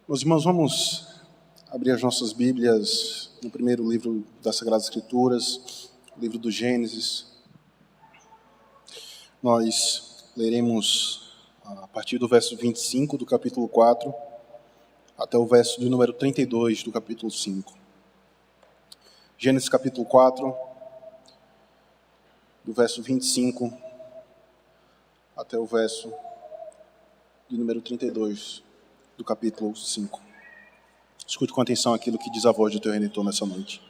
Meus irmãos, vamos abrir as nossas Bíblias no primeiro livro das Sagradas Escrituras, o livro do Gênesis. Nós leremos a partir do verso 25 do capítulo 4 até o verso de número 32 do capítulo 5. Gênesis capítulo 4, do verso 25 até o verso de número 32 do capítulo 5. Escute com atenção aquilo que diz a voz do teu Redentor nessa noite.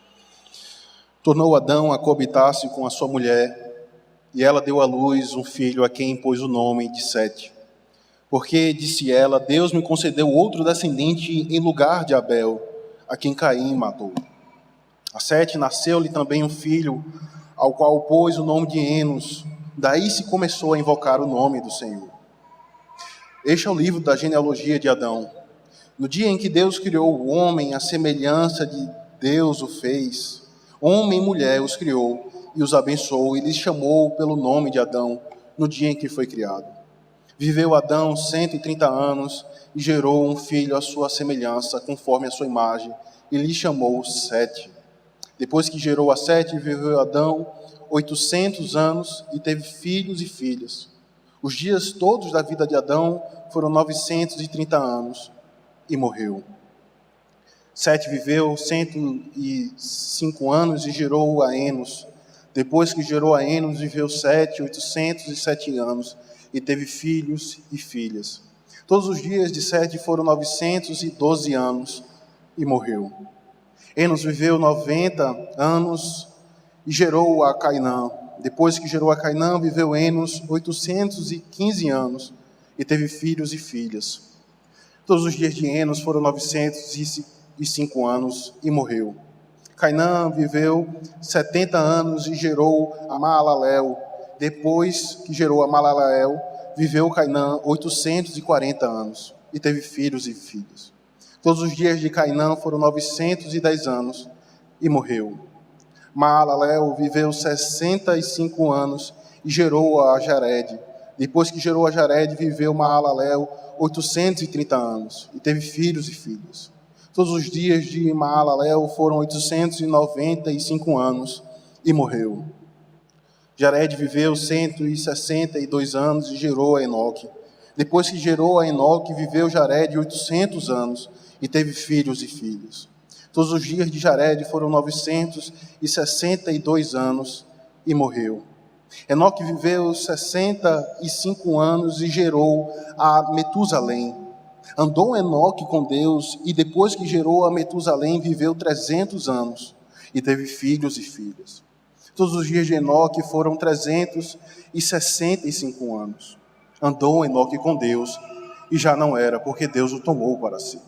Tornou Adão a coabitar-se com a sua mulher, e ela deu à luz um filho a quem pôs o nome de Sete. Porque, disse ela, Deus me concedeu outro descendente em lugar de Abel, a quem Caim matou. A Sete nasceu-lhe também um filho, ao qual pôs o nome de Enos. Daí se começou a invocar o nome do Senhor. Este é o livro da genealogia de Adão. No dia em que Deus criou o homem, a semelhança de Deus o fez. Homem e mulher os criou e os abençoou e lhes chamou pelo nome de Adão, no dia em que foi criado. Viveu Adão 130 anos e gerou um filho à sua semelhança, conforme a sua imagem, e lhe chamou Sete. Depois que gerou a Sete, viveu Adão 800 anos e teve filhos e filhas. Os dias todos da vida de Adão foram 930 anos e morreu. Sete viveu 105 anos e gerou a Enos. Depois que gerou a Enos, viveu 807 anos e teve filhos e filhas. Todos os dias de Sete foram 912 anos e morreu. Enos viveu 90 anos e gerou a Cainã. Depois que gerou a Cainã, viveu Enos 815 anos e teve filhos e filhas. Todos os dias de Enos foram 905 anos e morreu. Cainã viveu 70 anos e gerou a Maalalel. Depois que gerou a Maalalel, viveu Cainã 840 anos e teve filhos e filhas. Todos os dias de Cainã foram 910 anos e morreu. Maalalel viveu 65 anos e gerou a Jared. Depois que gerou a Jared, viveu Maalalel 830 anos e teve filhos e filhas. Todos os dias de Maalalel foram 895 anos e morreu. Jared viveu 162 anos e gerou a Enoque. Depois que gerou a Enoque, viveu Jared 800 anos e teve filhos e filhas. Todos os dias de Jared foram 962 anos e morreu. Enoque viveu 65 anos e gerou a Metusalém. Andou Enoque com Deus e depois que gerou a Metusalém viveu 300 anos e teve filhos e filhas. Todos os dias de Enoque foram 365 anos. Andou Enoque com Deus e já não era, porque Deus o tomou para si.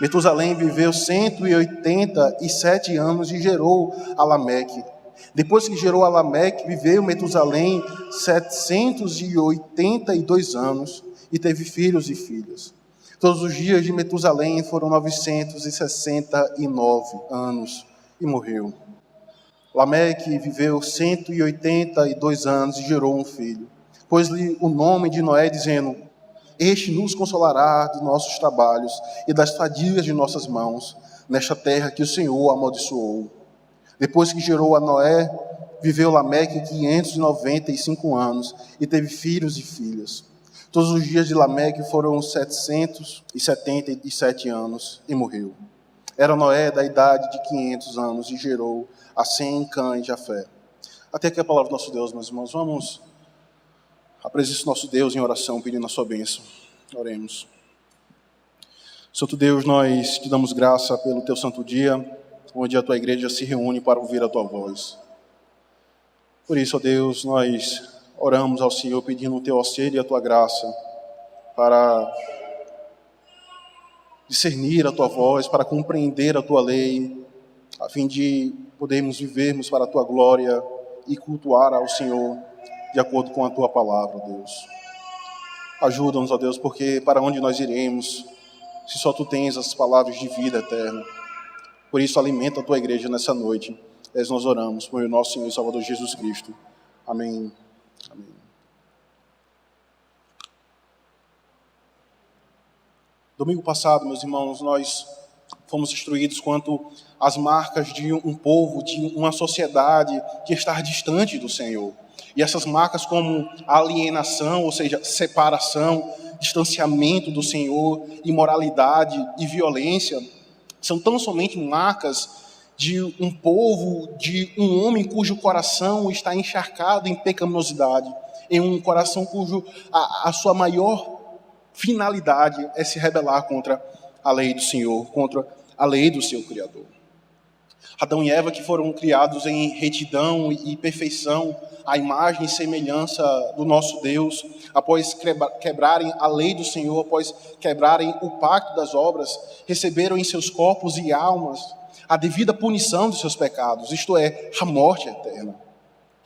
Metusalém viveu 187 anos e gerou a Lameque. Depois que gerou a Lameque, viveu Metusalém 782 anos e teve filhos e filhas. Todos os dias de Metusalém foram 969 anos e morreu. Lameque viveu 182 anos e gerou um filho. Pôs-lhe o nome de Noé, dizendo: Este nos consolará de nossos trabalhos e das fadigas de nossas mãos, nesta terra que o Senhor amaldiçoou. Depois que gerou a Noé, viveu Lameque 595 anos e teve filhos e filhas. Todos os dias de Lameque foram 777 anos e morreu. Era Noé da idade de 500 anos e gerou a Sem, Cã e Jafé. Até aqui a palavra do nosso Deus, meus irmãos. Vamos à presença do nosso Deus em oração, pedindo a sua bênção. Oremos. Santo Deus, nós te damos graça pelo teu santo dia, onde a tua igreja se reúne para ouvir a tua voz. Por isso, ó Deus, nós oramos ao Senhor pedindo o teu auxílio e a tua graça para discernir a tua voz, para compreender a tua lei, a fim de podermos vivermos para a tua glória e cultuar ao Senhor de acordo com a tua palavra, Deus. Ajuda-nos, ó Deus, porque para onde nós iremos, se só tu tens as palavras de vida eterna? Por isso, alimenta a tua igreja nessa noite. Nós oramos por nosso Senhor e Salvador Jesus Cristo. Amém. Amém. Domingo passado, meus irmãos, nós fomos instruídos quanto às marcas de um povo, de uma sociedade que está distante do Senhor. E essas marcas como alienação, ou seja, separação, distanciamento do Senhor, imoralidade e violência, são tão somente marcas de um povo, de um homem cujo coração está encharcado em pecaminosidade, em um coração cujo a sua maior finalidade é se rebelar contra a lei do Senhor, contra a lei do seu Criador. Adão e Eva, que foram criados em retidão e perfeição, à imagem e semelhança do nosso Deus, após quebrarem a lei do Senhor, após quebrarem o pacto das obras, receberam em seus corpos e almas a devida punição dos seus pecados, isto é, a morte eterna.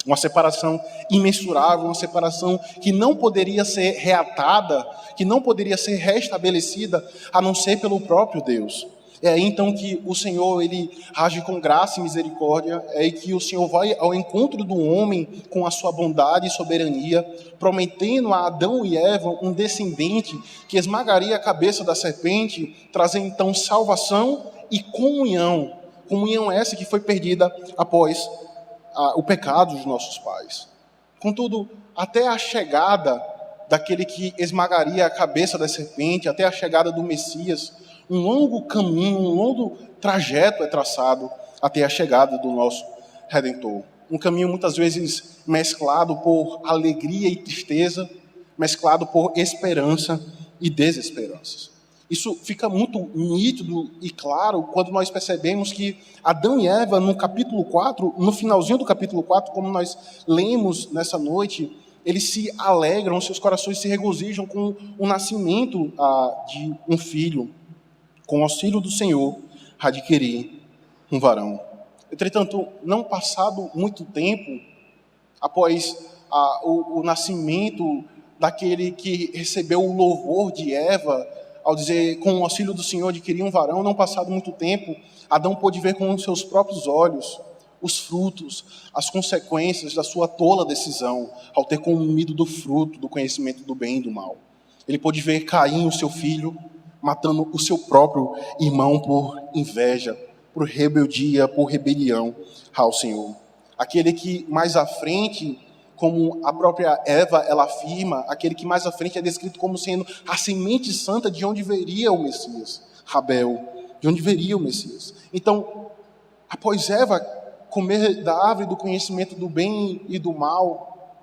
Uma separação imensurável, uma separação que não poderia ser reatada, que não poderia ser restabelecida, a não ser pelo próprio Deus. É aí então que o Senhor, ele age com graça e misericórdia, é aí que o Senhor vai ao encontro do homem com a sua bondade e soberania, prometendo a Adão e Eva um descendente que esmagaria a cabeça da serpente, trazendo então salvação e comunhão essa que foi perdida após o pecado dos nossos pais. Contudo, até a chegada daquele que esmagaria a cabeça da serpente, até a chegada do Messias, um longo caminho, um longo trajeto é traçado até a chegada do nosso Redentor. Um caminho muitas vezes mesclado por alegria e tristeza, mesclado por esperança e desesperanças. Isso fica muito nítido e claro quando nós percebemos que Adão e Eva, no capítulo 4, no finalzinho do capítulo 4, como nós lemos nessa noite, eles se alegram, seus corações se regozijam com o nascimento de um filho, com o auxílio do Senhor, adquirir um varão. Entretanto, não passado muito tempo, após o nascimento daquele que recebeu o louvor de Eva, ao dizer, com o auxílio do Senhor adquirir um varão, não passado muito tempo, Adão pôde ver com os seus próprios olhos os frutos, as consequências da sua tola decisão, ao ter comido do fruto do conhecimento do bem e do mal. Ele pôde ver Caim, o seu filho, matando o seu próprio irmão por inveja, por rebeldia, por rebelião ao Senhor. Aquele que mais à frente, como a própria Eva, ela afirma, aquele que mais à frente é descrito como sendo a semente santa de onde viria o Messias, Abel, de onde viria o Messias. Então, após Eva comer da árvore do conhecimento do bem e do mal,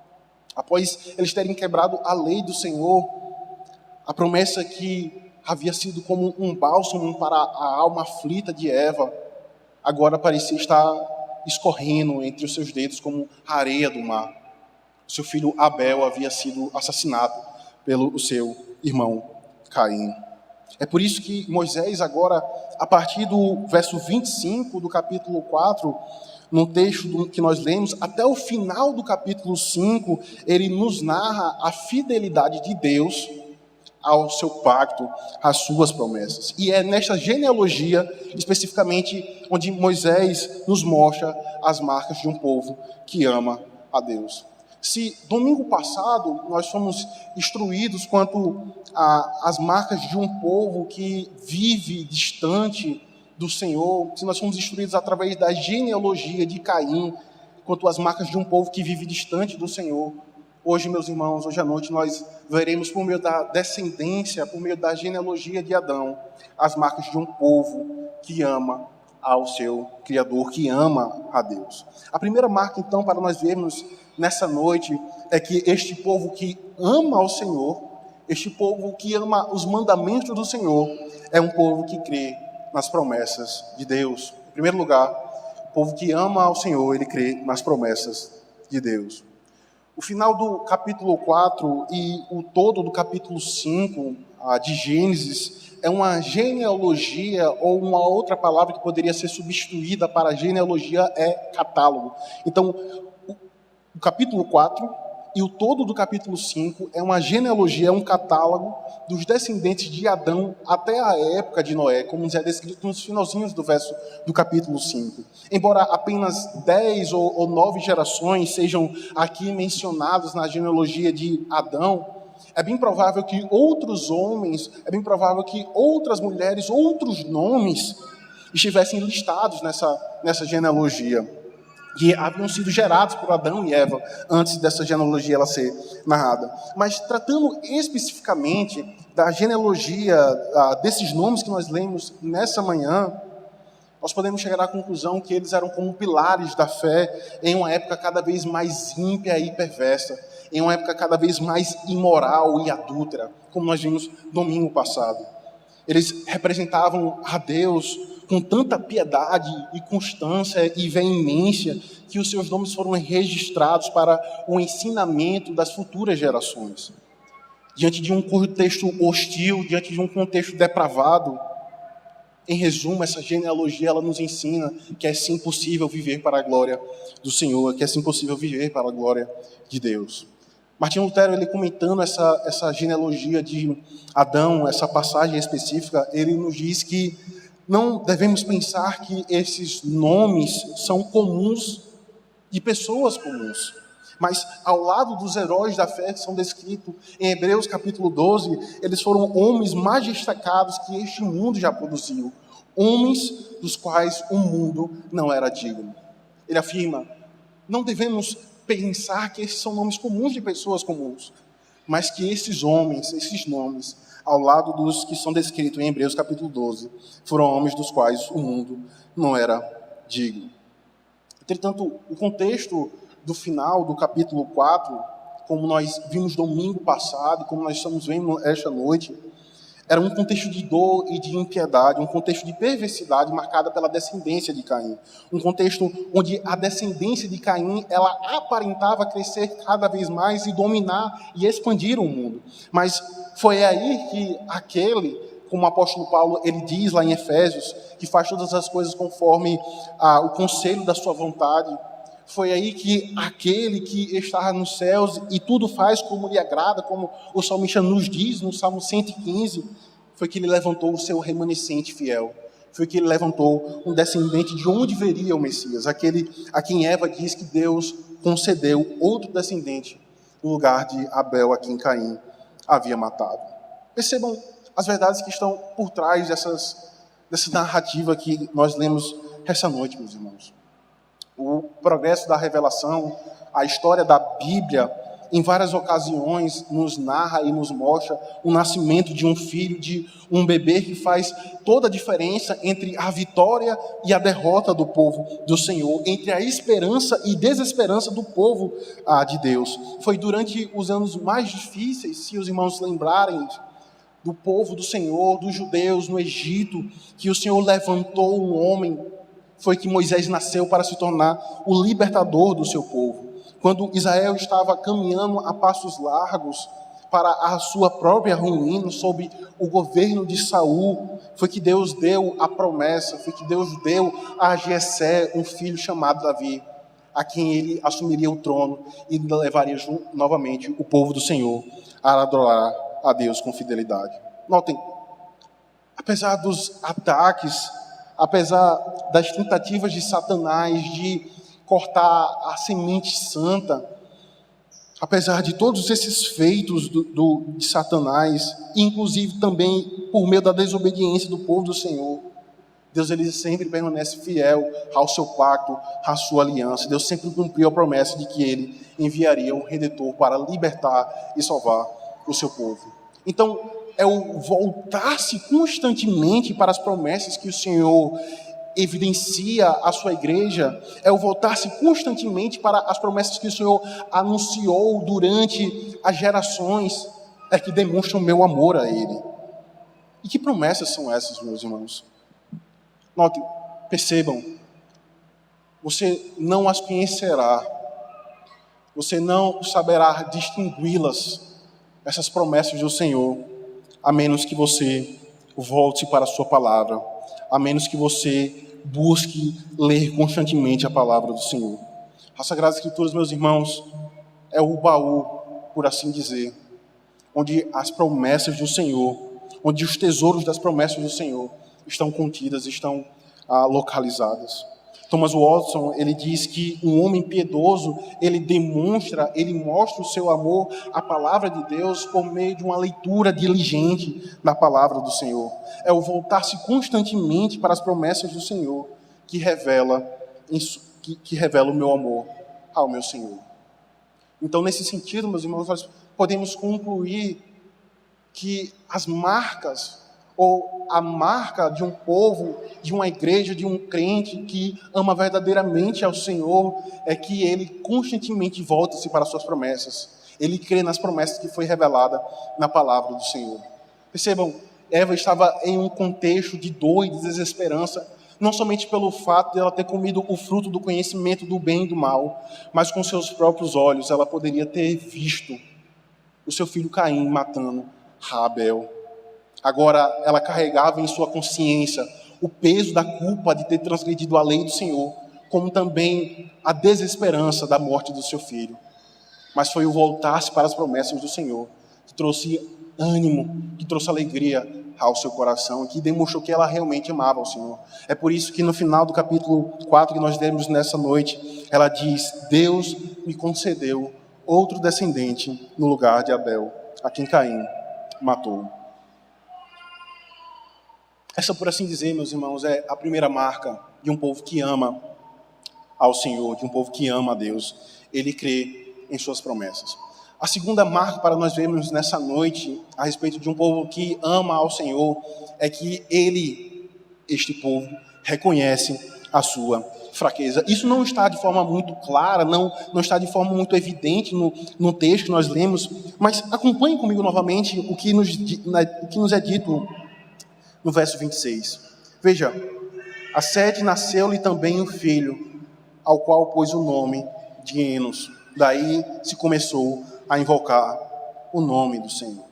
após eles terem quebrado a lei do Senhor, a promessa que havia sido como um bálsamo para a alma aflita de Eva, agora parecia estar escorrendo entre os seus dedos como a areia do mar. Seu filho Abel havia sido assassinado pelo seu irmão Caim. É por isso que Moisés agora, a partir do verso 25 do capítulo 4, no texto que nós lemos, até o final do capítulo 5, ele nos narra a fidelidade de Deus ao seu pacto, às suas promessas. E é nesta genealogia, especificamente, onde Moisés nos mostra as marcas de um povo que ama a Deus. Se domingo passado nós fomos instruídos quanto às marcas de um povo que vive distante do Senhor, se nós fomos instruídos através da genealogia de Caim, quanto às marcas de um povo que vive distante do Senhor, hoje, meus irmãos, hoje à noite nós veremos por meio da descendência, por meio da genealogia de Adão, as marcas de um povo que ama ao seu Criador, que ama a Deus. A primeira marca, então, para nós vermos nessa noite, é que este povo que ama ao Senhor, este povo que ama os mandamentos do Senhor, é um povo que crê nas promessas de Deus. Em primeiro lugar, o povo que ama ao Senhor, ele crê nas promessas de Deus. O final do capítulo 4 e o todo do capítulo 5 de Gênesis é uma genealogia, ou uma outra palavra que poderia ser substituída para genealogia é catálogo. Então, o capítulo 4 e o todo do capítulo 5 é uma genealogia, é um catálogo dos descendentes de Adão até a época de Noé, como já é descrito nos finalzinhos do capítulo 5. Embora apenas 10 ou 9 gerações sejam aqui mencionadas na genealogia de Adão, é bem provável que outros homens, é bem provável que outras mulheres, outros nomes estivessem listados nessa genealogia, que haviam sido gerados por Adão e Eva antes dessa genealogia ela ser narrada. Mas tratando especificamente da genealogia, desses nomes que nós lemos nessa manhã, nós podemos chegar à conclusão que eles eram como pilares da fé em uma época cada vez mais ímpia e perversa, em uma época cada vez mais imoral e adúltera, como nós vimos domingo passado. Eles representavam a Deus com tanta piedade e constância e veemência que os seus nomes foram registrados para o ensinamento das futuras gerações. Diante de um contexto hostil, diante de um contexto depravado, em resumo, essa genealogia ela nos ensina que é sim possível viver para a glória do Senhor, que é sim possível viver para a glória de Deus. Martinho Lutero, ele comentando essa genealogia de Adão, essa passagem específica, ele nos diz que não devemos pensar que esses nomes são comuns de pessoas comuns, mas ao lado dos heróis da fé que são descritos em Hebreus capítulo 12, eles foram homens mais destacados que este mundo já produziu, homens dos quais o mundo não era digno. Ele afirma, não devemos pensar que esses são nomes comuns de pessoas comuns, mas que esses homens, esses nomes, ao lado dos que são descritos em Hebreus capítulo 12, foram homens dos quais o mundo não era digno. Entretanto, o contexto do final do capítulo 4, como nós vimos domingo passado, como nós estamos vendo esta noite, era um contexto de dor e de impiedade, um contexto de perversidade marcada pela descendência de Caim. Um contexto onde a descendência de Caim, ela aparentava crescer cada vez mais e dominar e expandir o mundo. Mas foi aí que aquele, como o apóstolo Paulo ele diz lá em Efésios, que faz todas as coisas conforme o conselho da sua vontade, foi aí que aquele que está nos céus e tudo faz como lhe agrada, como o salmista nos diz no Salmo 115, foi que ele levantou o seu remanescente fiel. Foi que ele levantou um descendente de onde viria o Messias, aquele a quem Eva diz que Deus concedeu outro descendente no lugar de Abel, a quem Caim havia matado. Percebam as verdades que estão por trás dessa narrativa que nós lemos essa noite, meus irmãos. O progresso da revelação, a história da Bíblia, em várias ocasiões, nos narra e nos mostra o nascimento de um filho, de um bebê que faz toda a diferença entre a vitória e a derrota do povo do Senhor, entre a esperança e desesperança do povo de Deus. Foi durante os anos mais difíceis, se os irmãos lembrarem, do povo do Senhor, dos judeus no Egito, que o Senhor levantou um homem. Foi que Moisés nasceu para se tornar o libertador do seu povo. Quando Israel estava caminhando a passos largos para a sua própria ruína, sob o governo de Saul, foi que Deus deu a promessa, foi que Deus deu a Jessé um filho chamado Davi, a quem ele assumiria o trono e levaria novamente o povo do Senhor a adorar a Deus com fidelidade. Notem, apesar dos ataques, apesar das tentativas de Satanás de cortar a semente santa, apesar de todos esses feitos de Satanás, inclusive também por meio da desobediência do povo do Senhor, Deus ele sempre permanece fiel ao seu pacto, à sua aliança. Deus sempre cumpriu a promessa de que ele enviaria um redentor para libertar e salvar o seu povo. Então, é o voltar-se constantemente para as promessas que o Senhor evidencia à sua igreja, é o voltar-se constantemente para as promessas que o Senhor anunciou durante as gerações, é que demonstram o meu amor a Ele. E que promessas são essas, meus irmãos? Notem, percebam, você não as conhecerá, você não saberá distingui-las, essas promessas do Senhor, a menos que você volte para a sua palavra, a menos que você busque ler constantemente a palavra do Senhor. As Sagradas Escrituras, meus irmãos, é o baú, por assim dizer, onde as promessas do Senhor, onde os tesouros das promessas do Senhor estão contidas, estão localizadas. Thomas Watson, ele diz que um homem piedoso, ele mostra o seu amor à palavra de Deus por meio de uma leitura diligente da palavra do Senhor. É o voltar-se constantemente para as promessas do Senhor que revela o meu amor ao meu Senhor. Então, nesse sentido, meus irmãos, nós podemos concluir que as marcas, ou a marca de um povo, de uma igreja, de um crente que ama verdadeiramente ao Senhor, é que ele constantemente volta-se para as suas promessas. Ele crê nas promessas que foi revelada na palavra do Senhor. Percebam, Eva estava em um contexto de dor e de desesperança, não somente pelo fato de ela ter comido o fruto do conhecimento do bem e do mal, mas com seus próprios olhos ela poderia ter visto o seu filho Caim matando Abel. Agora ela carregava em sua consciência o peso da culpa de ter transgredido a lei do Senhor, como também a desesperança da morte do seu filho. Mas foi o voltar-se para as promessas do Senhor que trouxe ânimo, que trouxe alegria ao seu coração, que demonstrou que ela realmente amava o Senhor. É por isso que no final do capítulo 4 que nós lemos nessa noite, ela diz: Deus me concedeu outro descendente no lugar de Abel, a quem Caim matou. Essa, por assim dizer, meus irmãos, é a primeira marca de um povo que ama ao Senhor, de um povo que ama a Deus. Ele crê em suas promessas. A segunda marca para nós vermos nessa noite a respeito de um povo que ama ao Senhor é que este povo, reconhece a sua fraqueza. Isso não está de forma muito clara, não está de forma muito evidente no texto que nós lemos, mas acompanhe comigo novamente o que nos é dito no verso 26. Veja: a Sete nasceu-lhe também um filho, ao qual pôs o nome de Enos. Daí se começou a invocar o nome do Senhor.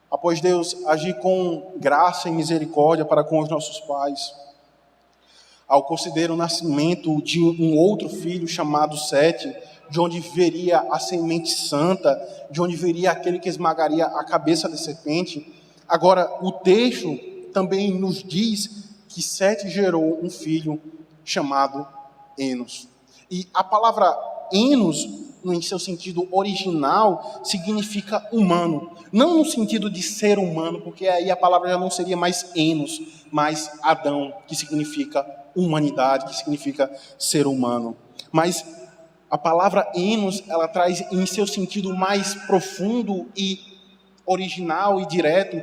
Após Deus agir com graça e misericórdia para com os nossos pais, ao conceder o nascimento de um outro filho chamado Sete, de onde viria a semente santa, de onde viria aquele que esmagaria a cabeça da serpente, agora o texto também nos diz que Sete gerou um filho chamado Enos. E a palavra Enos, em seu sentido original, significa humano. Não no sentido de ser humano, porque aí a palavra já não seria mais Enos, mas Adão, que significa humanidade, que significa ser humano. Mas a palavra Enos, ela traz em seu sentido mais profundo e original e direto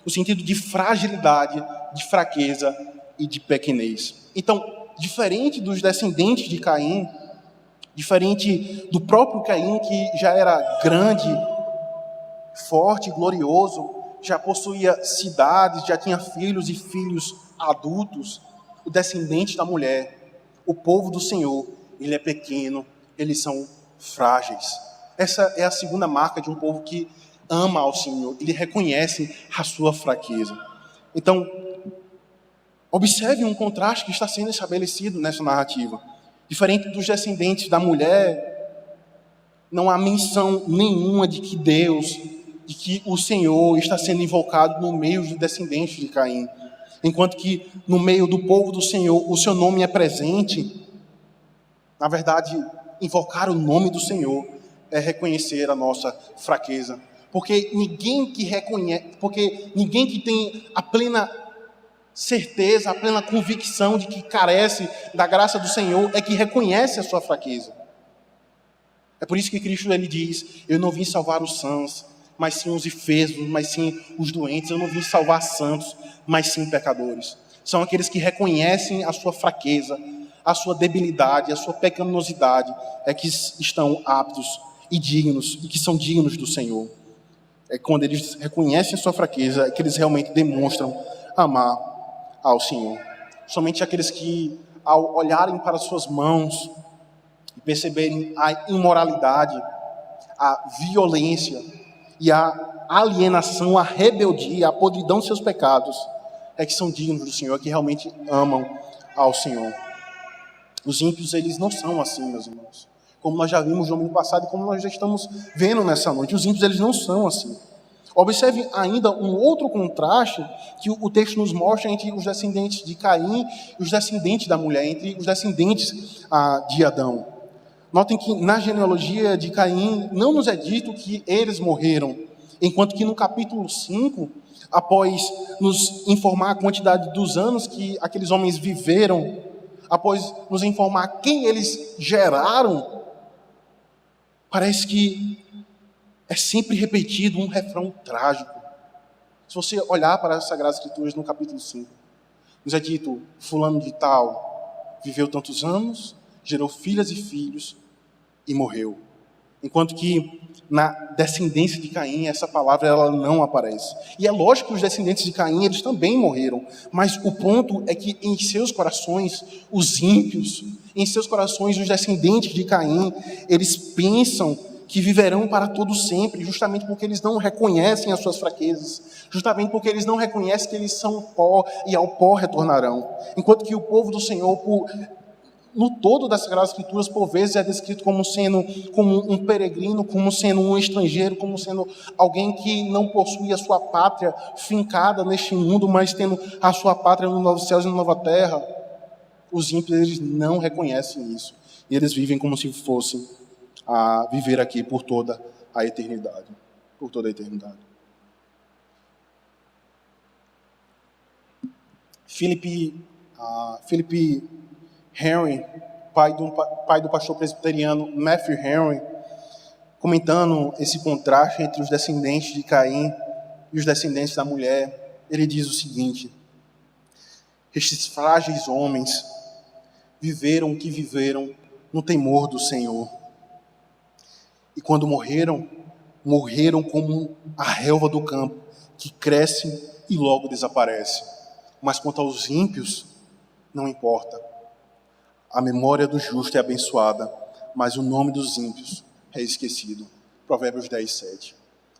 o sentido de fragilidade, de fraqueza e de pequenez. Então, diferente dos descendentes de Caim, diferente do próprio Caim, que já era grande, forte, glorioso, já possuía cidades, já tinha filhos e filhos adultos, o descendente da mulher, o povo do Senhor, ele é pequeno, eles são frágeis. Essa é a segunda marca de um povo que ama ao Senhor, ele reconhece a sua fraqueza. Então, observe um contraste que está sendo estabelecido nessa narrativa. Diferente dos descendentes da mulher, não há menção nenhuma de que Deus, de que o Senhor está sendo invocado no meio dos descendentes de Caim. Enquanto que no meio do povo do Senhor, o seu nome é presente. Na verdade, invocar o nome do Senhor é reconhecer a nossa fraqueza. Porque ninguém que tem a plena certeza, a plena convicção de que carece da graça do Senhor é que reconhece a sua fraqueza. É por isso que Cristo ele diz: eu não vim salvar os sãos, mas sim os enfermos, mas sim os doentes. Eu não vim salvar santos, mas sim pecadores. São aqueles que reconhecem a sua fraqueza, a sua debilidade, a sua pecaminosidade, é que estão aptos e dignos, e que são dignos do Senhor. É quando eles reconhecem a sua fraqueza, é que eles realmente demonstram amar ao Senhor. Somente aqueles que, ao olharem para suas mãos e perceberem a imoralidade, a violência e a alienação, a rebeldia, a podridão de seus pecados, é que são dignos do Senhor, que realmente amam ao Senhor. Os ímpios, eles não são assim, meus irmãos. Como nós já vimos no domingo passado e como nós já estamos vendo nessa noite. Os ímpios, eles não são assim. Observe ainda um outro contraste que o texto nos mostra entre os descendentes de Caim e os descendentes da mulher, entre os descendentes de Adão. Notem que na genealogia de Caim não nos é dito que eles morreram, enquanto que no capítulo 5, após nos informar a quantidade dos anos que aqueles homens viveram, após nos informar quem eles geraram, parece que é sempre repetido um refrão trágico. Se você olhar para as Sagradas Escrituras no capítulo 5, nos é dito: fulano de tal viveu tantos anos, gerou filhas e filhos e morreu. Enquanto que na descendência de Caim, essa palavra ela não aparece. E é lógico que os descendentes de Caim, eles também morreram. Mas o ponto é que em seus corações, os ímpios, em seus corações, os descendentes de Caim, eles pensam que viverão para todo sempre, justamente porque eles não reconhecem as suas fraquezas, justamente porque eles não reconhecem que eles são pó e ao pó retornarão. Enquanto que o povo do Senhor, no todo das Sagradas Escrituras, por vezes é descrito como um peregrino, como sendo um estrangeiro, como sendo alguém que não possui a sua pátria fincada neste mundo, mas tendo a sua pátria nos novos céus e na nova terra. Os ímpios, eles não reconhecem isso. E eles vivem como se fossem a viver aqui por toda a eternidade. Por toda a eternidade. Philip Henry, pai do pastor presbiteriano Matthew Henry, comentando esse contraste entre os descendentes de Caim e os descendentes da mulher, ele diz o seguinte: estes frágeis homens viveram o que viveram no temor do Senhor. E quando morreram como a relva do campo, que cresce e logo desaparece. Mas quanto aos ímpios, não importa. A memória do justo é abençoada, mas o nome dos ímpios é esquecido. Provérbios 10, 7.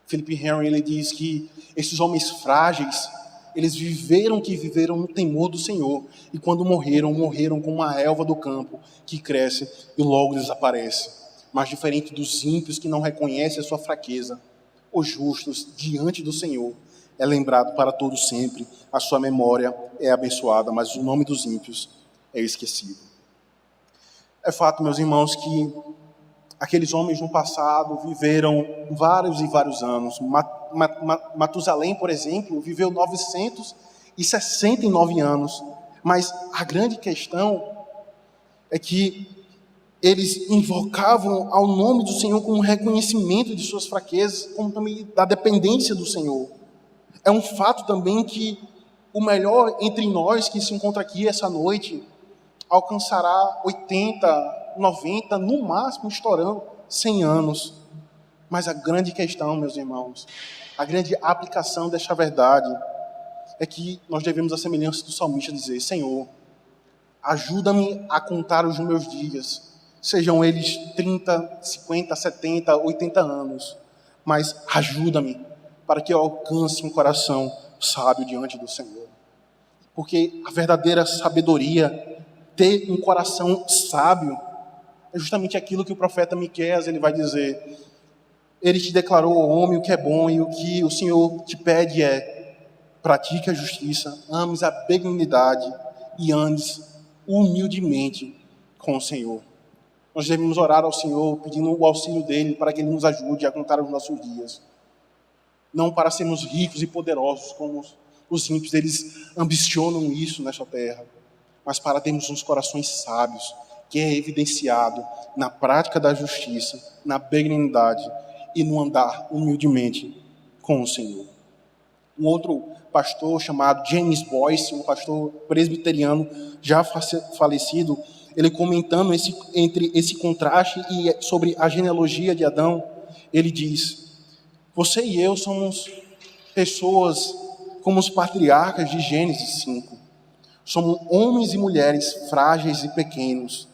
Philip Henry, ele diz que esses homens frágeis, eles viveram o que viveram no temor do Senhor. E quando morreram como uma relva do campo, que cresce e logo desaparece. Mas diferente dos ímpios que não reconhecem a sua fraqueza, os justos diante do Senhor é lembrado para todo sempre. A sua memória é abençoada, mas o nome dos ímpios é esquecido. É fato, meus irmãos, que aqueles homens no passado viveram vários e vários anos. Matusalém, por exemplo, viveu 969 anos. Mas a grande questão é que eles invocavam ao nome do Senhor com um reconhecimento de suas fraquezas, como também da dependência do Senhor. É um fato também que o melhor entre nós que se encontra aqui essa noite alcançará 80, 90, no máximo estourando 100 anos. Mas a grande questão, meus irmãos, a grande aplicação desta verdade é que nós devemos, a semelhança do salmista, dizer: Senhor, ajuda-me a contar os meus dias, sejam eles 30, 50, 70, 80 anos, mas ajuda-me para que eu alcance um coração sábio diante do Senhor. Porque a verdadeira sabedoria, ter um coração sábio, é justamente aquilo que o profeta Miqueias ele vai dizer. Ele te declarou, ó homem, o que é bom, e o que o Senhor te pede é: pratique a justiça, ames a benignidade e andes humildemente com o Senhor. Nós devemos orar ao Senhor, pedindo o auxílio dEle para que Ele nos ajude a contar os nossos dias. Não para sermos ricos e poderosos, como os ímpios, eles ambicionam isso nesta terra, mas para termos uns corações sábios, que é evidenciado na prática da justiça, na benignidade e no andar humildemente com o Senhor. Um outro pastor chamado James Boyce, um pastor presbiteriano já falecido, ele comentando entre esse contraste e sobre a genealogia de Adão, ele diz: você e eu somos pessoas como os patriarcas de Gênesis 5. Somos homens e mulheres frágeis e pequenos.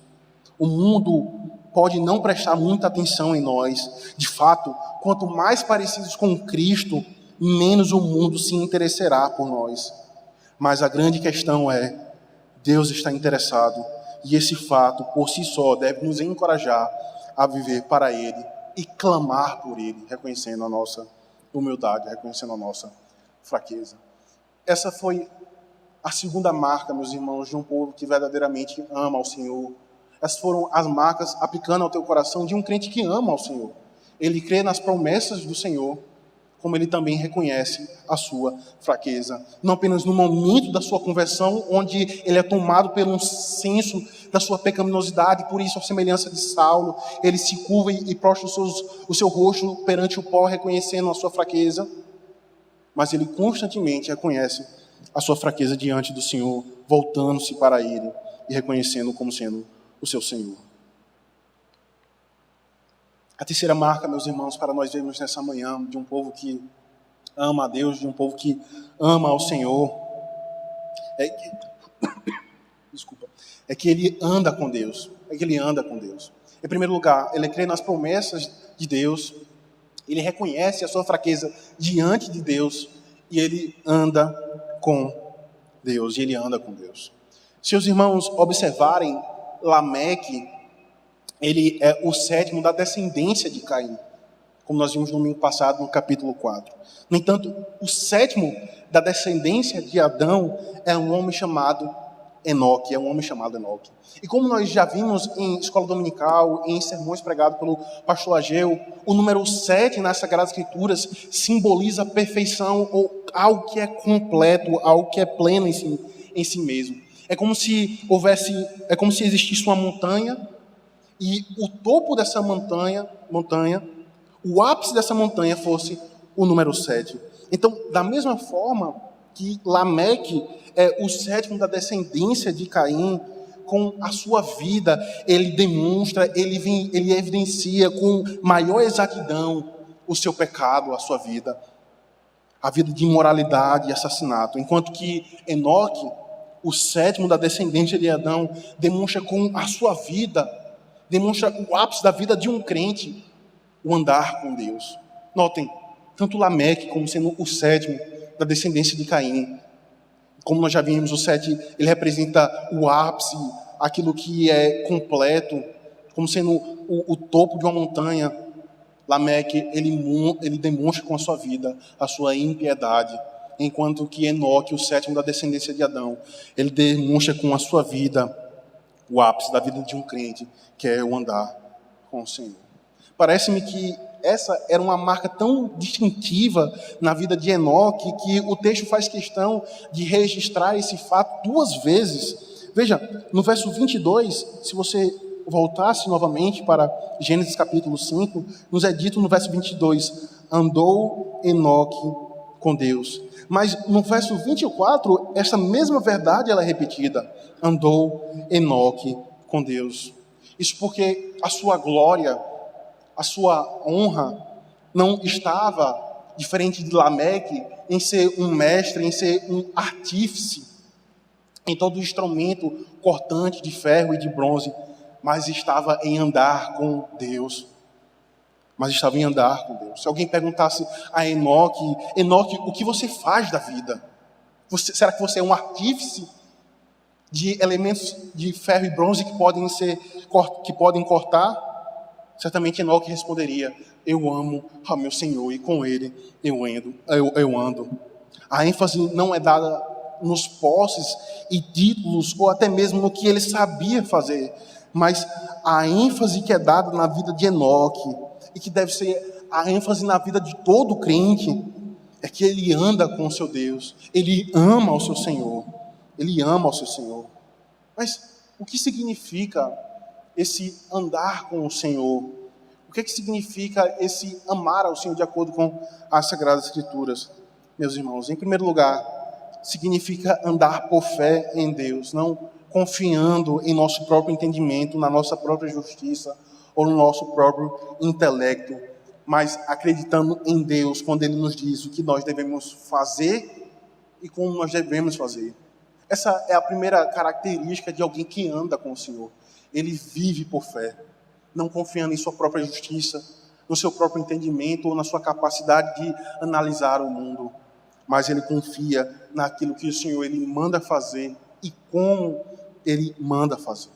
O mundo pode não prestar muita atenção em nós. De fato, quanto mais parecidos com Cristo, menos o mundo se interessará por nós. Mas a grande questão é: Deus está interessado. E esse fato, por si só, deve nos encorajar a viver para Ele e clamar por Ele, reconhecendo a nossa humildade, reconhecendo a nossa fraqueza. Essa foi a segunda marca, meus irmãos, de um povo que verdadeiramente ama ao Senhor. Essas foram as marcas aplicando ao teu coração de um crente que ama ao Senhor. Ele crê nas promessas do Senhor, como ele também reconhece a sua fraqueza. Não apenas no momento da sua conversão, onde ele é tomado pelo senso da sua pecaminosidade, por isso, a semelhança de Saulo, ele se curva e prostra o seu rosto perante o pó, reconhecendo a sua fraqueza, mas ele constantemente reconhece a sua fraqueza diante do Senhor, voltando-se para ele e reconhecendo como sendo o seu Senhor. A terceira marca, meus irmãos, para nós vermos nessa manhã, de um povo que ama a Deus, de um povo que ama ao Senhor, é que ele anda com Deus. É que ele anda com Deus. Em primeiro lugar, ele crê nas promessas de Deus, ele reconhece a sua fraqueza diante de Deus, e ele anda com Deus, e ele anda com Deus. Se os irmãos observarem, Lameque, ele é o sétimo da descendência de Caim, como nós vimos no domingo passado no capítulo 4. No entanto, o sétimo da descendência de Adão é um homem chamado Enoque, E como nós já vimos em escola dominical, em sermões pregados pelo pastor Ageu, o número 7 nas Sagradas Escrituras simboliza a perfeição, ou algo que é completo, algo que é pleno em si mesmo. É como se existisse uma montanha, e o topo dessa montanha, o ápice dessa montanha fosse o número 7. Então, da mesma forma que Lameque é o sétimo da descendência de Caim, com a sua vida, ele demonstra, ele evidencia com maior exatidão o seu pecado, a sua vida, a vida de imoralidade e assassinato. Enquanto que Enoque, o sétimo da descendência de Adão, demonstra com a sua vida, demonstra o ápice da vida de um crente, o andar com Deus. Notem, tanto Lameque como sendo o sétimo da descendência de Caim, como nós já vimos, o 7, ele representa o ápice, aquilo que é completo, como sendo o topo de uma montanha. Lameque, ele demonstra com a sua vida a sua impiedade, enquanto que Enoque, o sétimo da descendência de Adão, ele demonstra com a sua vida o ápice da vida de um crente, que é o andar com o Senhor. Parece-me que essa era uma marca tão distintiva na vida de Enoque, que o texto faz questão de registrar esse fato duas vezes. Veja, no verso 22, se você voltasse novamente para Gênesis capítulo 5, nos é dito no verso 22, andou Enoque com Deus. Mas no verso 24, essa mesma verdade ela é repetida, andou Enoque com Deus. Isso porque a sua glória, a sua honra não estava, diferente de Lameque, em ser um mestre, em ser um artífice, em todo instrumento cortante de ferro e de bronze, mas estava em andar com Deus. Se alguém perguntasse a Enoque, o que você faz da vida? Será que você é um artífice de elementos de ferro e bronze que podem cortar? Certamente Enoque responderia, eu amo ao meu Senhor e com Ele eu ando. A ênfase não é dada nos posses e títulos, ou até mesmo no que ele sabia fazer, mas a ênfase que é dada na vida de Enoque, e que deve ser a ênfase na vida de todo crente, é que ele anda com o seu Deus, ele ama ao seu Senhor, Mas o que significa esse andar com o Senhor? O que significa esse amar ao Senhor de acordo com as Sagradas Escrituras, meus irmãos? Em primeiro lugar, significa andar por fé em Deus, não confiando em nosso próprio entendimento, na nossa própria justiça ou no nosso próprio intelecto, mas acreditando em Deus quando Ele nos diz o que nós devemos fazer e como nós devemos fazer. Essa é a primeira característica de alguém que anda com o Senhor. Ele vive por fé, não confiando em sua própria justiça, no seu próprio entendimento ou na sua capacidade de analisar o mundo, mas ele confia naquilo que o Senhor ele manda fazer e como Ele manda fazer.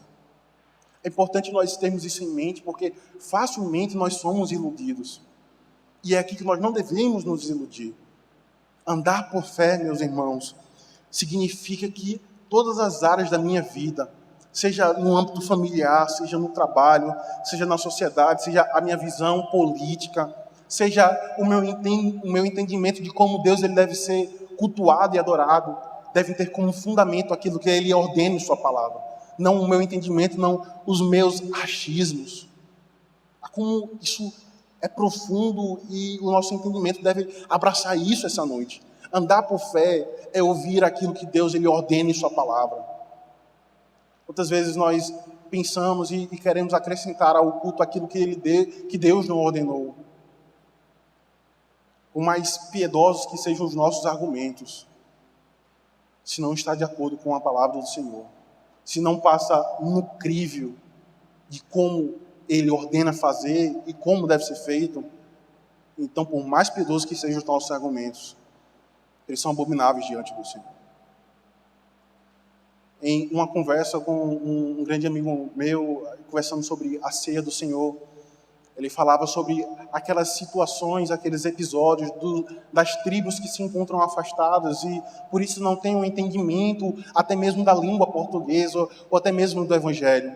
É importante nós termos isso em mente, porque facilmente nós somos iludidos. E é aqui que nós não devemos nos iludir. Andar por fé, meus irmãos, significa que todas as áreas da minha vida, seja no âmbito familiar, seja no trabalho, seja na sociedade, seja a minha visão política, seja o meu entendimento de como Deus ele deve ser cultuado e adorado, devem ter como fundamento aquilo que Ele ordena em Sua palavra. Não o meu entendimento, não os meus achismos. Como isso é profundo e o nosso entendimento deve abraçar isso essa noite. Andar por fé é ouvir aquilo que Deus ele ordena em Sua palavra. Outras vezes nós pensamos e queremos acrescentar ao culto aquilo que Deus não ordenou. Por mais piedosos que sejam os nossos argumentos, se não está de acordo com a palavra do Senhor, se não passa no crivo de como Ele ordena fazer e como deve ser feito, então, por mais piedosos que sejam os nossos argumentos, eles são abomináveis diante do Senhor. Em uma conversa com um grande amigo meu, conversando sobre a ceia do Senhor, ele falava sobre aquelas situações, aqueles episódios das tribos que se encontram afastadas e por isso não têm um entendimento até mesmo da língua portuguesa ou até mesmo do Evangelho.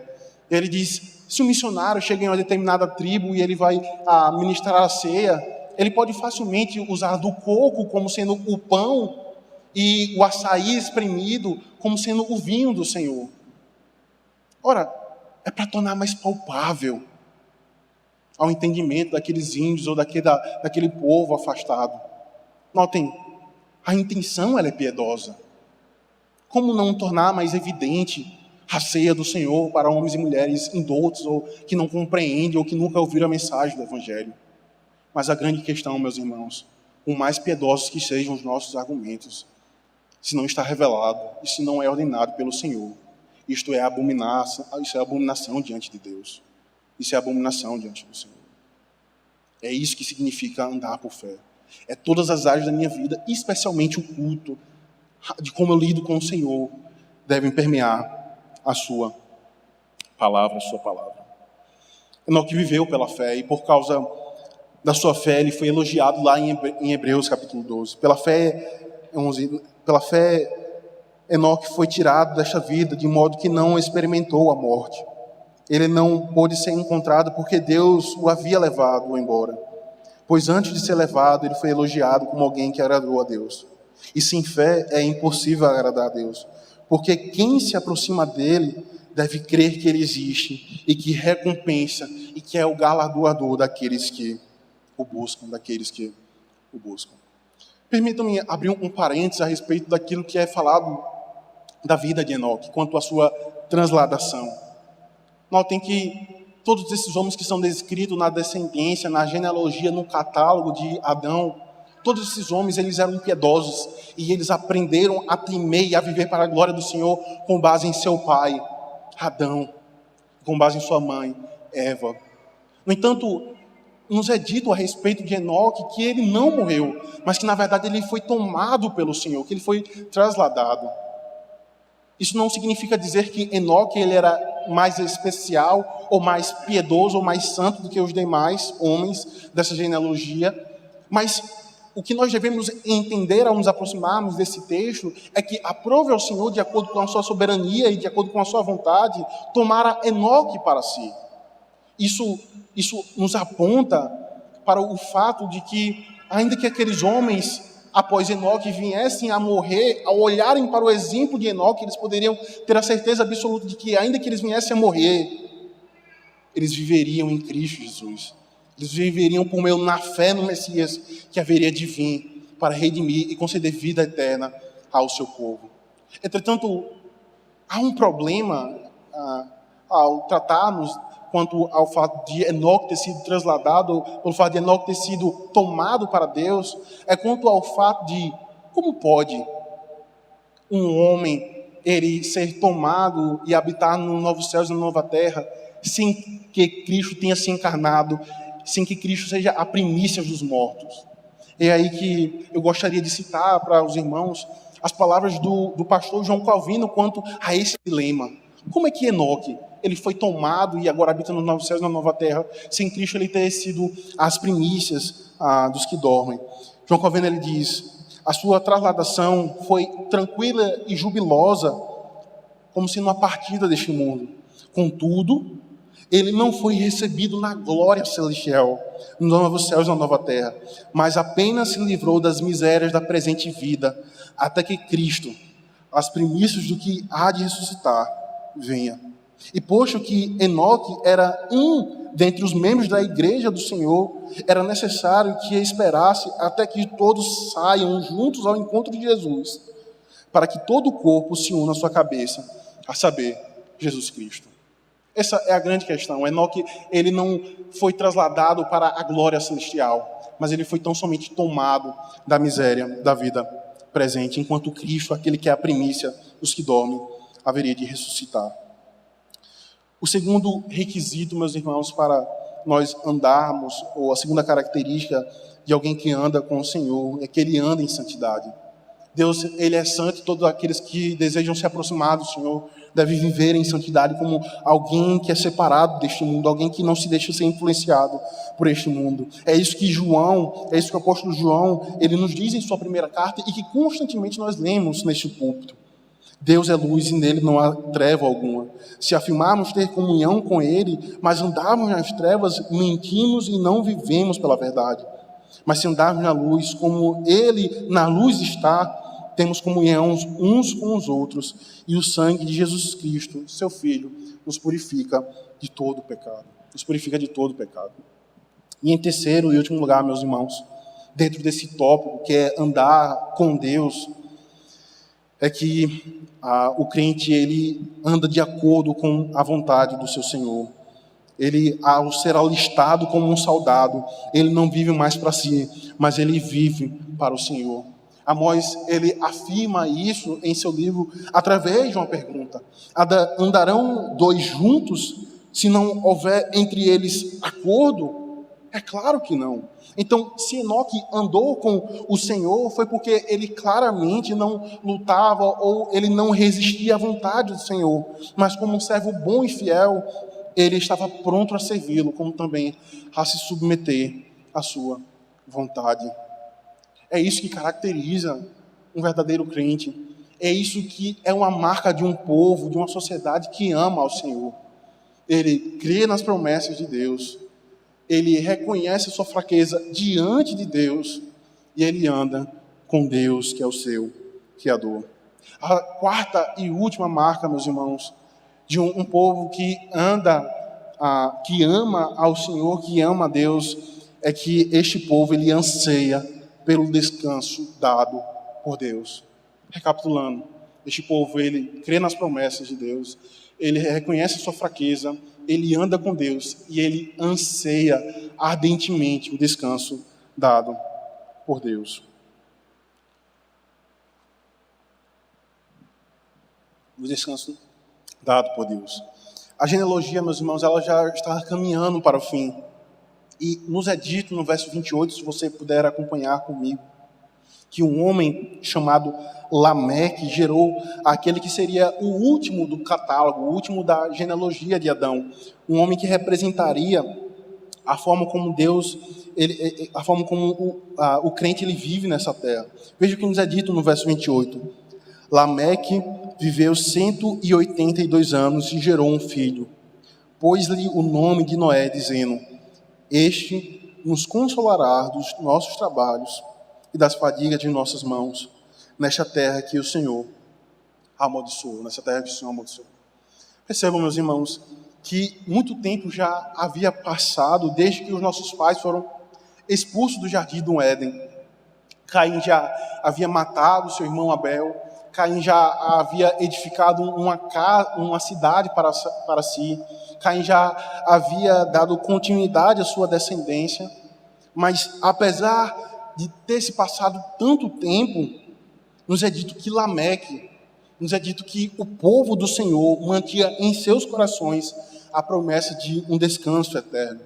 Ele diz, se um missionário chega em uma determinada tribo e ele vai ministrar a ceia, ele pode facilmente usar do coco como sendo o pão e o açaí espremido como sendo o vinho do Senhor. Ora, é para tornar mais palpável ao entendimento daqueles índios ou daquele povo afastado. Notem, a intenção ela é piedosa. Como não tornar mais evidente a ceia do Senhor para homens e mulheres indoutos ou que não compreendem ou que nunca ouviram a mensagem do Evangelho? Mas a grande questão, meus irmãos, por mais piedosos que sejam os nossos argumentos, se não está revelado e se não é ordenado pelo Senhor, isto é abominação diante de Deus. Isso é abominação diante do Senhor. É isso que significa andar por fé. É todas as áreas da minha vida, especialmente o culto, de como eu lido com o Senhor, devem permear a sua palavra, a sua palavra. Enoque viveu pela fé e por causa da sua fé, ele foi elogiado lá em Hebreus capítulo 12. Pela fé, Enoque foi tirado desta vida de modo que não experimentou a morte. Ele não pôde ser encontrado porque Deus o havia levado embora. Pois antes de ser levado, ele foi elogiado como alguém que agradou a Deus. E sem fé é impossível agradar a Deus. Porque quem se aproxima dele deve crer que ele existe e que recompensa e que é o galardoador daqueles que o buscam, Permitam-me abrir um parênteses a respeito daquilo que é falado da vida de Enoque, quanto à sua transladação. Notem que todos esses homens que são descritos na descendência, na genealogia, no catálogo de Adão, todos esses homens eles eram piedosos e eles aprenderam a temer e a viver para a glória do Senhor com base em seu pai, Adão, com base em sua mãe, Eva. No entanto, nos é dito a respeito de Enoque que ele não morreu, mas que na verdade ele foi tomado pelo Senhor, que ele foi trasladado. Isso não significa dizer que Enoque ele era mais especial, ou mais piedoso, ou mais santo do que os demais homens dessa genealogia, mas o que nós devemos entender ao nos aproximarmos desse texto é que aprove ao Senhor, de acordo com a sua soberania e de acordo com a sua vontade, tomar Enoque para si. Isso nos aponta para o fato de que, ainda que aqueles homens, após Enoque, viessem a morrer, ao olharem para o exemplo de Enoque, eles poderiam ter a certeza absoluta de que, ainda que eles viessem a morrer, eles viveriam em Cristo Jesus. Eles viveriam por meio na fé no Messias, que haveria de vir para redimir e conceder vida eterna ao seu povo. Entretanto, há um problema ao tratarmos quanto ao fato de Enoque ter sido trasladado, pelo fato de Enoque ter sido tomado para Deus, é quanto ao fato de como pode um homem ele ser tomado e habitar no novo céu e na nova terra sem que Cristo tenha se encarnado, sem que Cristo seja a primícia dos mortos. É aí que eu gostaria de citar para os irmãos as palavras do pastor João Calvino quanto a esse dilema. Como é que Enoque ele foi tomado e agora habita nos novos céus e na nova terra, sem Cristo ele ter sido as primícias dos que dormem. João Calvino ele diz: a sua trasladação foi tranquila e jubilosa, como se numa partida deste mundo. Contudo, ele não foi recebido na glória celestial, nos novos céus e na nova terra, mas apenas se livrou das misérias da presente vida, até que Cristo, as primícias do que há de ressuscitar, venha. E posto que Enoque era dentre os membros da igreja do Senhor, era necessário que esperasse até que todos saiam juntos ao encontro de Jesus, para que todo o corpo se una à sua cabeça, a saber, Jesus Cristo. Essa é a grande questão. Enoque, ele não foi trasladado para a glória celestial, mas ele foi tão somente tomado da miséria da vida presente, enquanto Cristo, aquele que é a primícia dos que dormem, haveria de ressuscitar. O segundo requisito, meus irmãos, para nós andarmos, ou a segunda característica de alguém que anda com o Senhor, é que ele anda em santidade. Deus, ele é santo, e todos aqueles que desejam se aproximar do Senhor devem viver em santidade como alguém que é separado deste mundo, alguém que não se deixa ser influenciado por este mundo. É isso que o apóstolo João, ele nos diz em sua primeira carta e que constantemente nós lemos neste púlpito. Deus é luz e nele não há treva alguma. Se afirmarmos ter comunhão com ele, mas andarmos nas trevas, mentimos e não vivemos pela verdade. Mas se andarmos na luz, como ele na luz está, temos comunhão uns com os outros, e o sangue de Jesus Cristo, seu Filho, nos purifica de todo pecado. Nos purifica de todo pecado. E em terceiro e último lugar, meus irmãos, dentro desse tópico que é andar com Deus, é que o crente, ele anda de acordo com a vontade do seu Senhor. Ele, ao ser alistado como um soldado, ele não vive mais para si, mas ele vive para o Senhor. Amós, ele afirma isso em seu livro através de uma pergunta: andarão dois juntos se não houver entre eles acordo? É claro que não. Então, se Enoque andou com o Senhor, foi porque ele claramente não lutava ou ele não resistia à vontade do Senhor, mas como um servo bom e fiel, ele estava pronto a servi-lo, como também a se submeter à sua vontade. É isso que caracteriza um verdadeiro crente. É isso que é uma marca de um povo, de uma sociedade que ama ao Senhor. Ele crê nas promessas de Deus. Ele reconhece a sua fraqueza diante de Deus e ele anda com Deus, que é o seu Criador. A quarta e última marca, meus irmãos, de um povo que que ama ao Senhor, que ama a Deus, é que este povo, ele anseia pelo descanso dado por Deus. Recapitulando, este povo, ele crê nas promessas de Deus, ele reconhece a sua fraqueza, ele anda com Deus e ele anseia ardentemente o descanso dado por Deus. O descanso dado por Deus. A genealogia, meus irmãos, ela já está caminhando para o fim. E nos é dito no verso 28, se você puder acompanhar comigo, que um homem chamado Lameque gerou aquele que seria o último do catálogo, o último da genealogia de Adão. Um homem que representaria a forma como Deus, a forma como o crente ele vive nessa terra. Veja o que nos é dito no verso 28. Lameque viveu 182 anos e gerou um filho. Pôs-lhe o nome de Noé, dizendo: este nos consolará dos nossos trabalhos e das fadigas de nossas mãos, nesta terra que o Senhor amaldiçoou, nessa terra que o Senhor amaldiçoou. Percebam, meus irmãos, que muito tempo já havia passado desde que os nossos pais foram expulsos do jardim do Éden. Caim já havia matado seu irmão Abel, Caim já havia edificado uma cidade para si, Caim já havia dado continuidade à sua descendência, mas apesar de ter se passado tanto tempo, nos é dito que Lameque, nos é dito que o povo do Senhor mantinha em seus corações a promessa de um descanso eterno.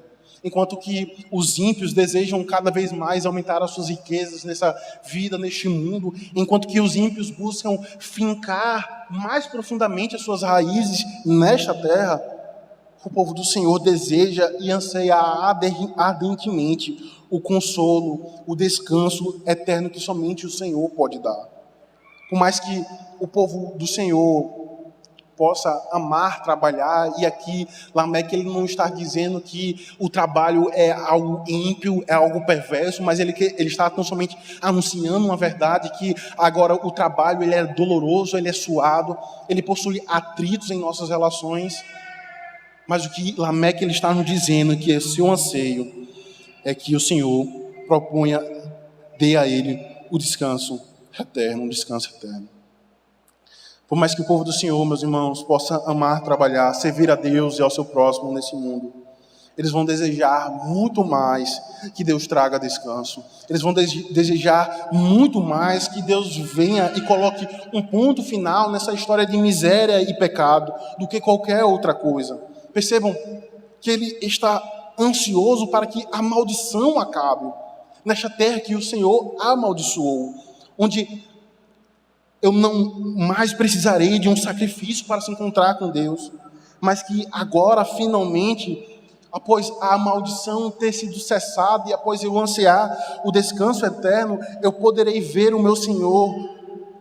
Enquanto que os ímpios desejam cada vez mais aumentar as suas riquezas nessa vida, neste mundo, enquanto que os ímpios buscam fincar mais profundamente as suas raízes nesta terra, O povo do Senhor deseja e anseia ardentemente o consolo, o descanso eterno que somente o Senhor pode dar. Por mais que o povo do Senhor possa amar trabalhar, e aqui Lameque ele não está dizendo que o trabalho é algo ímpio, é algo perverso, mas ele está tão somente anunciando uma verdade, que agora o trabalho ele é doloroso, ele é suado, ele possui atritos em nossas relações, mas o que Lameque ele está nos dizendo, que esse seu anseio é que o Senhor proponha, dê a ele o descanso eterno, um descanso eterno. Por mais que o povo do Senhor, meus irmãos, possa amar trabalhar, servir a Deus e ao seu próximo nesse mundo, eles vão desejar muito mais que Deus traga descanso. Eles vão desejar muito mais que Deus venha e coloque um ponto final nessa história de miséria e pecado do que qualquer outra coisa. Percebam que ele está ansioso para que a maldição acabe nesta terra que o Senhor amaldiçoou, onde eu não mais precisarei de um sacrifício para se encontrar com Deus, mas que agora, finalmente, após a maldição ter sido cessada e após eu ansiar o descanso eterno, eu poderei ver o meu Senhor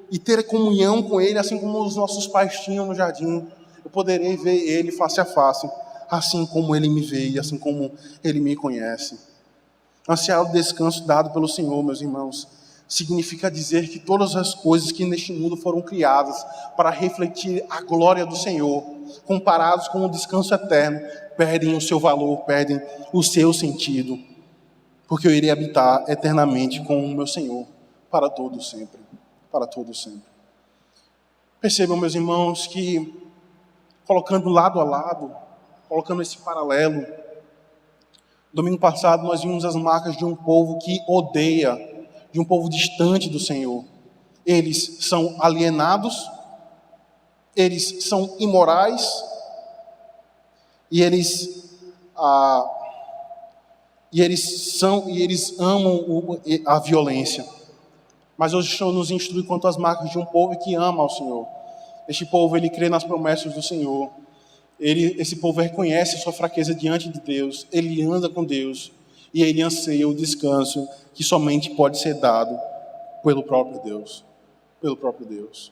e ter comunhão com Ele, assim como os nossos pais tinham no jardim. Eu poderei ver Ele face a face, assim como Ele me vê e assim como Ele me conhece. Ansiar o descanso dado pelo Senhor, meus irmãos, significa dizer que todas as coisas que neste mundo foram criadas para refletir a glória do Senhor, comparados com o descanso eterno, perdem o seu valor, perdem o seu sentido, porque eu irei habitar eternamente com o meu Senhor para todo sempre, para todo sempre. Percebam, meus irmãos, que colocando lado a lado, colocando esse paralelo, domingo passado nós vimos as marcas de um povo que odeia, de um povo distante do Senhor. Eles são alienados, eles são imorais, e eles amam a violência. Mas hoje o Senhor nos instrui quanto às marcas de um povo que ama ao Senhor. Este povo, ele crê nas promessas do Senhor. Esse povo reconhece a sua fraqueza diante de Deus. Ele anda com Deus. E ele anseia o descanso que somente pode ser dado pelo próprio Deus. Pelo próprio Deus.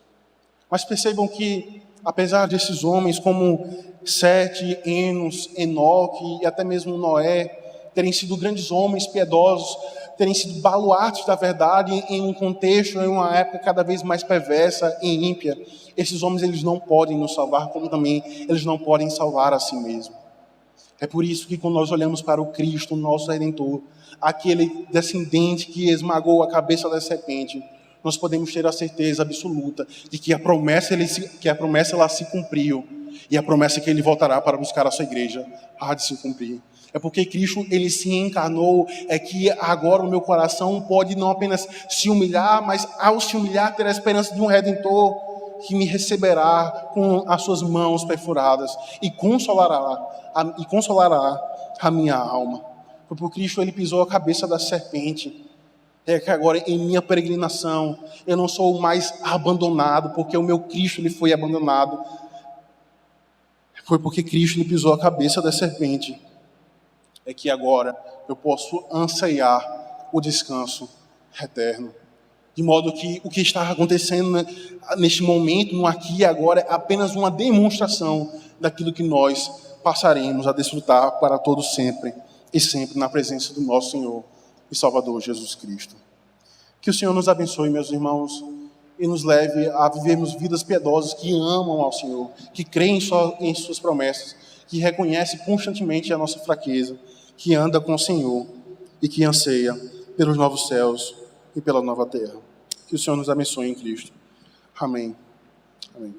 Mas percebam que, apesar desses homens como Sete, Enos, Enoque e até mesmo Noé terem sido grandes homens piedosos, terem sido baluartes da verdade em um contexto, em uma época cada vez mais perversa e ímpia, esses homens eles não podem nos salvar, como também eles não podem salvar a si mesmos. É por isso que quando nós olhamos para o Cristo, o nosso Redentor, aquele descendente que esmagou a cabeça da serpente, nós podemos ter a certeza absoluta de que a promessa ela se cumpriu, e a promessa que ele voltará para buscar a sua igreja há de se cumprir. É porque Cristo ele se encarnou, é que agora o meu coração pode não apenas se humilhar, mas ao se humilhar ter a esperança de um Redentor que me receberá com as suas mãos perfuradas e consolará a minha alma. Porque Cristo ele pisou a cabeça da serpente. É que agora em minha peregrinação eu não sou mais abandonado, porque o meu Cristo ele foi abandonado. Foi porque Cristo ele pisou a cabeça da serpente. É que agora eu posso anseiar o descanso eterno. De modo que o que está acontecendo neste momento, no aqui e agora, é apenas uma demonstração daquilo que nós passaremos a desfrutar para todo sempre e sempre na presença do nosso Senhor e Salvador Jesus Cristo. Que o Senhor nos abençoe, meus irmãos, e nos leve a vivermos vidas piedosas que amam ao Senhor, que creem em suas promessas, que reconhecem constantemente a nossa fraqueza, que anda com o Senhor e que anseia pelos novos céus e pela nova terra. Que o Senhor nos abençoe em Cristo. Amém. Amém.